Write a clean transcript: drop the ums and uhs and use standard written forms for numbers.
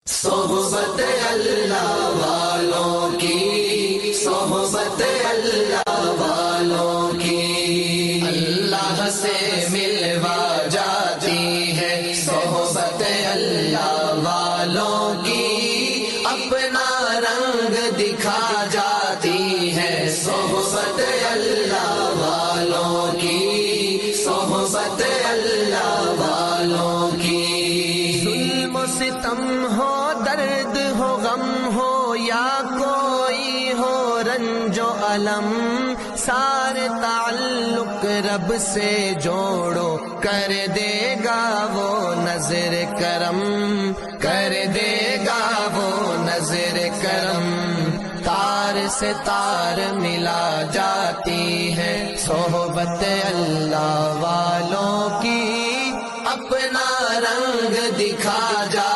صحبت اللہ والوں کی، صحبت اللہ والوں کی، اللہ سے ملوا جاتی ہے صحبت اللہ والوں کی، اپنا رنگ دکھا جاتی ہے صحبت اللہ والوں کی، صحبت اللہ والوں کی۔ ظلم و ستم ہو، درد ہو، غم ہو، یا کوئی ہو رنج و الم، سارے تعلق رب سے جوڑو، کر دے گا وہ نظر کرم، کر دے گا وہ نظر کرم۔ تار سے تار ملا جاتی ہے صحبت اللہ والوں کی، اپنا رنگ دکھا جاتی